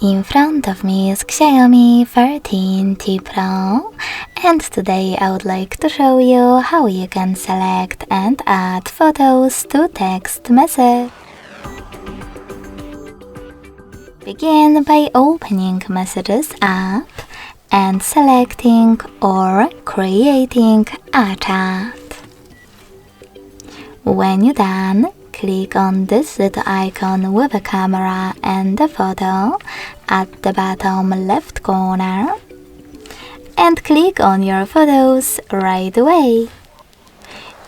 In front of me is Xiaomi 13T Pro, and today I would like to show you how you can select and add photos to text message. Begin by opening Messages app and selecting or creating a chat. When you're done, click on this little icon with a camera and a photo at the bottom left corner and click on your photos right away.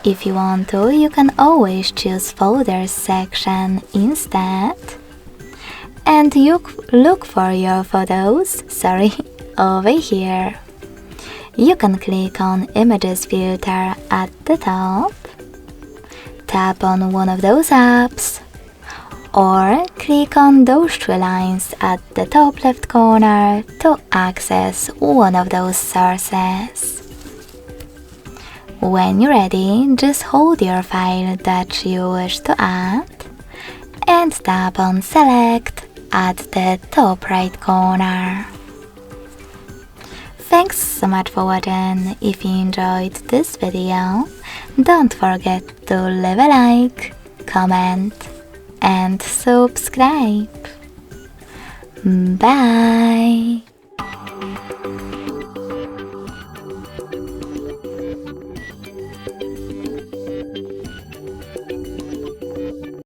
If you want to, you can always choose Folders section instead. And you look for your photos, over here. You can click on Images filter at the top. Tap on one of those apps, or click on those three lines at the top left corner to access one of those sources. When you're ready, just hold your file that you wish to add and tap on Select at the top right corner. Thanks so much for watching. If you enjoyed this video, don't forget to leave a like, comment and subscribe. Bye!